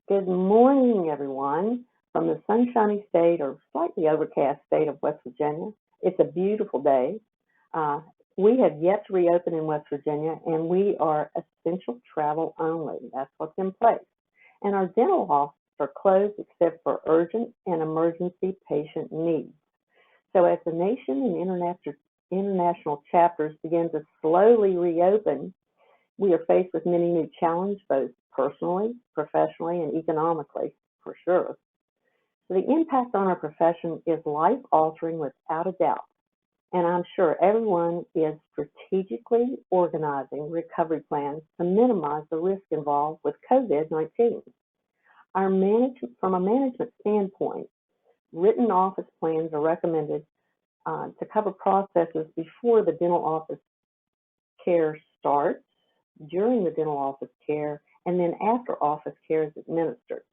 Good morning, everyone, from the sunshiny state or slightly overcast state of West Virginia. It's a beautiful day. Uh, we have yet to reopen in West Virginia, and we are essential travel only. That's what's in place. And our dental offices are closed except for urgent and emergency patient needs. So as the nation and international chapters begin to slowly reopen, we are faced with many new challenges, both personally, professionally, and economically, for sure. So the impact on our profession is life-altering without a doubt, and I'm sure everyone is strategically organizing recovery plans to minimize the risk involved with COVID-19. From a management standpoint, written office plans are recommended to cover processes before the dental office care starts, during the dental office care, and then after office care is administered.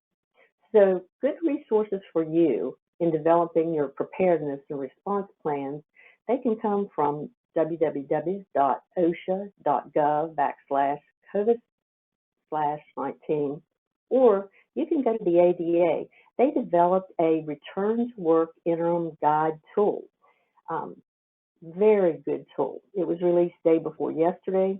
So good resources for you in developing your preparedness and response plans, they can come from www.osha.gov/COVID/19, or you can go to the ADA. They developed a return to work interim guide tool. Um, Very good tool. It was released day before yesterday.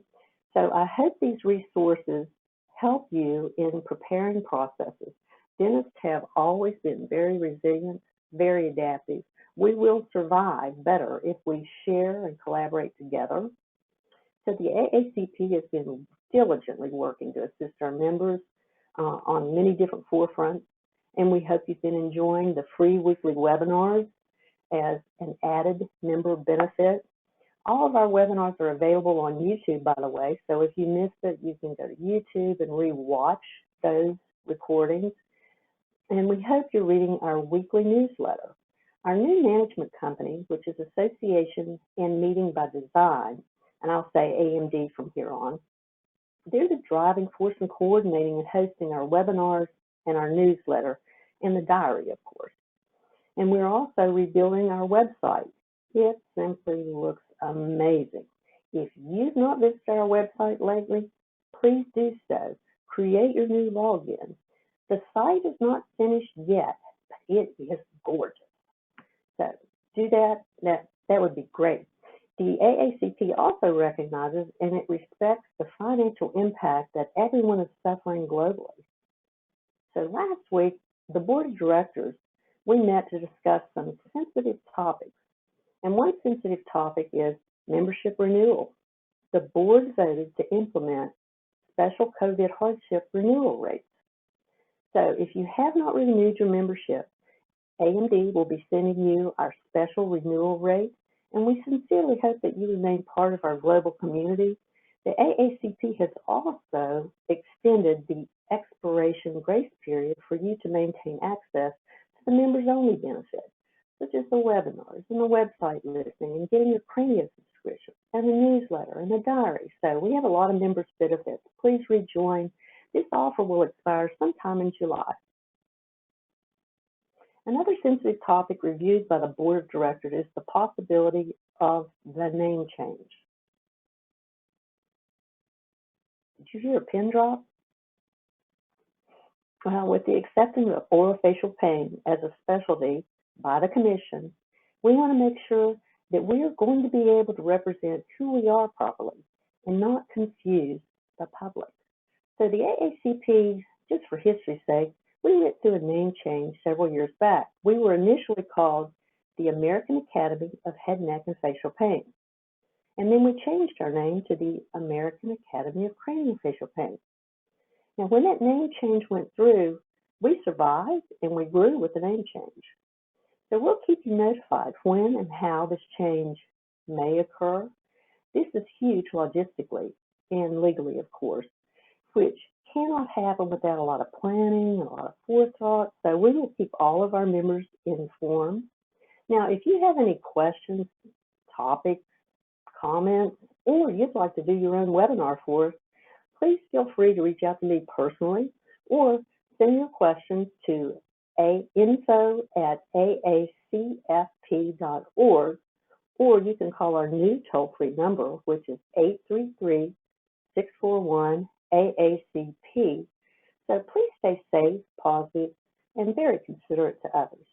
So I hope these resources help you in preparing processes. Dentists have always been very resilient, very adaptive. We will survive better if we share and collaborate together. So the AACP has been diligently working to assist our members on many different forefronts, and we hope you've been enjoying the free weekly webinars as an added member benefit. All of our webinars are available on YouTube, by the way, so if you missed it, you can go to YouTube and re-watch those recordings. And we hope you're reading our weekly newsletter. Our new management company, which is Association and Meeting by Design, and I'll say AMD from here on, they're the driving force in coordinating and hosting our webinars and our newsletter and the diary, of course. And we're also rebuilding our website. It simply looks amazing. If you've not visited our website lately, please do so. Create your new login. The site is not finished yet, but it is gorgeous. So do that. That would be great. The AACP also recognizes and it respects the financial impact that everyone is suffering globally. So last week, the board of directors, we met to discuss some sensitive topics. And one sensitive topic is membership renewal. The board voted to implement special COVID hardship renewal rates. So if you have not renewed your membership, AMD will be sending you our special renewal rate, and we sincerely hope that you remain part of our global community. The AACP has also extended the expiration grace period for you to maintain access to the members-only benefits, such as the webinars and the website listing and getting your premium subscription and the newsletter and the diary. So we have a lot of members' benefits. Please rejoin. This offer will expire sometime in July. Another sensitive topic reviewed by the board of directors is the possibility of the name change. Did you hear a pin drop? Well, with the acceptance of orofacial pain as a specialty by the commission, we want to make sure that we are going to be able to represent who we are properly and not confuse the public. So the AACP, just for history's sake, we went through a name change several years back. We were initially called the American Academy of Head, Neck, and Facial Pain. And then we changed our name to the American Academy of Craniofacial Pain. Now, when that name change went through, we survived and we grew with the name change. So we'll keep you notified when and how this change may occur. This is huge logistically and legally, of course, which cannot happen without a lot of planning and a lot of forethought. So we will keep all of our members informed. Now, if you have any questions, topics, comments, or you'd like to do your own webinar for us, please feel free to reach out to me personally or send your questions to info@aacfp.org, or you can call our new toll-free number, which is 833-641-AACP. So please stay safe, positive, and very considerate to others.